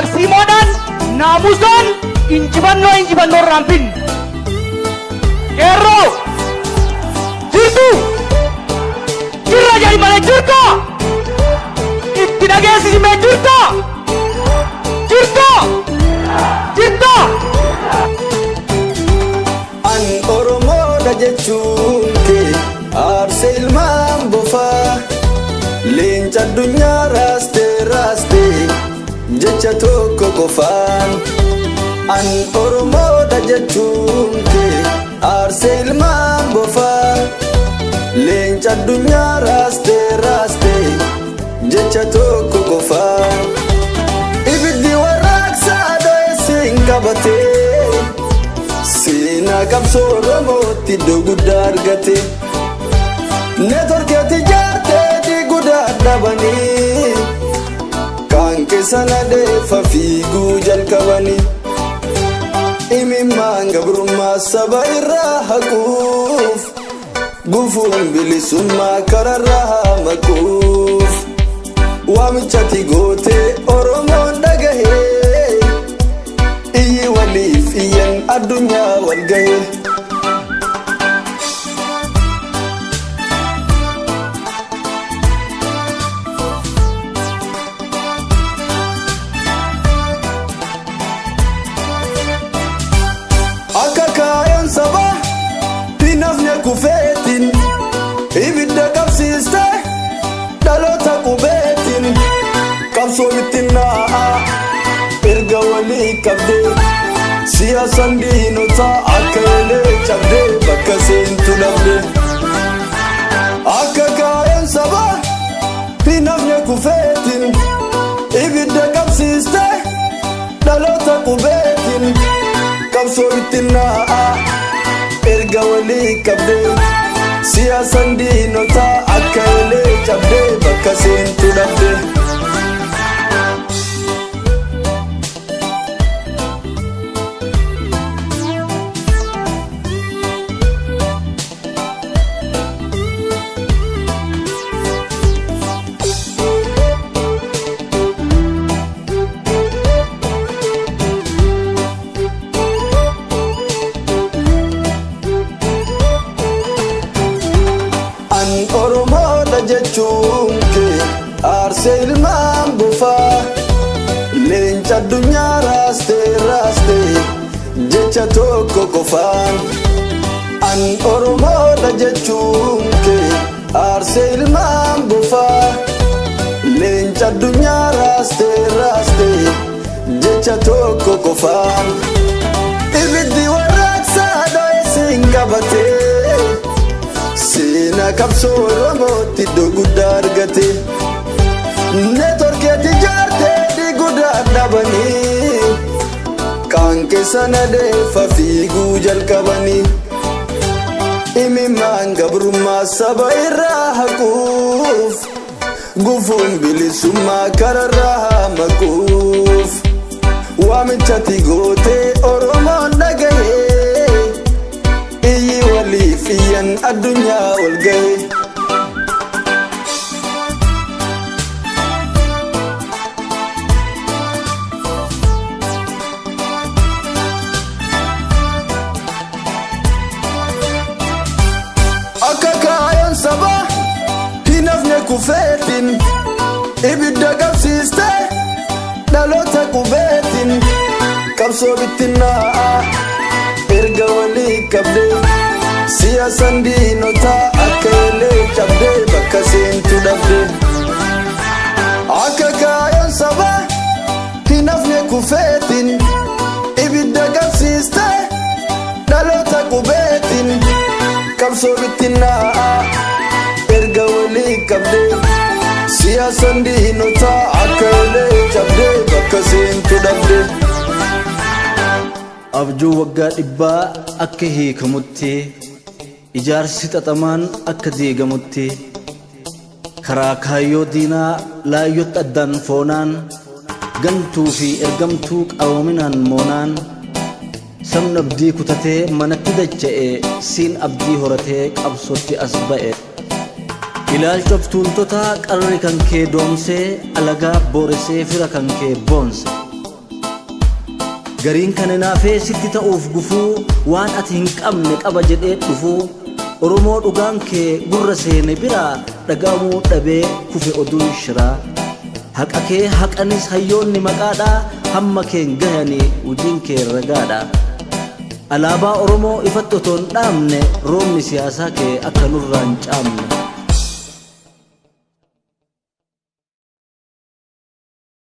Taksimoodhaan naamusaan injifannoo rampin. Qeerroo jirtu jirra jedhi malee jirta itti dhageessisime jirta jirta. An Oromoodha jechuun kee aarsee ilmaan bofaa leenca addunyaa raastee jecha tokko qofaan. An Oromoodha jechuun kee aarsee ilmaan bofaa leenca addunyaa raastee jecha tokko qofaan. Ibiddi warraaqsaa dho'eessiin qabatee seenaa qabsoo Oromootti iddoo guddaa argate. Neetworkeetti ijaartee guddaa dhabanii kan keessa nadeeffa fiiguu jalqabanii. Imimmaan gabrummaa saba irraa haquuf gufuun bilisummaa kararraa maquuf waamichatti gootee Oromoon dhagahee iyyi waliif iyyan addunyaa wal gahee. Akka kaayoon sabaa hinafne kufeetiin ibidda qabsiiste dhaloota qubeetiin qabsoo bittinnaa erga walii qabdee siyaasan diinotaa akka elee cabdee bakka seentu dhabdee. Akka kaayoon sabaa hinafne kufeetiin ibidda qabsiiste dhaloota qubeetiin qabsoo bittinnaa erga walii qabdee siyaasan diinotaa akka elee cabdee bakka seentu dhabdee. An Oromoodha jechuun kee aarsee ilmaan bofaa leenca addunyaa raastee jecha tokko qofaan. An Oromoodha jechuun kee aarsee ilmaan bofaa leenca addunyaa raastee jecha tokko qofaan. Ibiddi warraaqsaa dho'eessiin qabatee seenaa qabsoo Oromootti iddoo guddaa argate. Neetworkeetti ijaartee guddaa dhabanii kan keessa nadeeffa fiiguu jalqabanii. Imimmaan gabrummaa saba irraa haquuf gufuun bilisummaa kararraa maquuf waamichatti gootee Oromoon dhagahee iyyi waliif iyyan addunyaa wal gahee. Akka kaayoon sabaa hinafne kufeetiin ibidda qabsiiste dhaloota qubeetiin qabsoo bittinnaa erga walii qabdee siyaasan diinotaa akka elee cabdee bakka seentu dhabdee. Akka kaayoon sabaa hinafne kufeetiin ibidda qabsiiste dhaloota qubeetiin qabsoo bittinnaa erga walii qabdee siyaasan diinotaa akka elee cabdee bakka seentu dhabdee. Abjuu waggaa dhibbaa akka hiikamutti ijaarsi xaxamaan akka diigamutti karaa kaayyoo diinaa laayyotti addaan foonaan gantuu fi ergamtuu qaroominaan moonaan sabni abdii kutatee manatti dacha'e siin abdii horatee qabsootti as ba'e. ilaalcha tuultotaa qarri kan kee doomsee alagaa booresee fira kan kee boonse gariin kan naafee sitti ta'uuf gufuu waan ati hin qabne qaba jedhee dhufuu Oromoo dhugaan kee gurra seene biraa dhagaamuu dhabee kufe oduun shiraa haqa kee haqanis hayyoonni maqaadhaa hamma keen gahanii hojiin kee ragaadha alaabaa Oromoo ifatti otoo hin dhaamne roobni siyaasaa kee akka nurraan caamne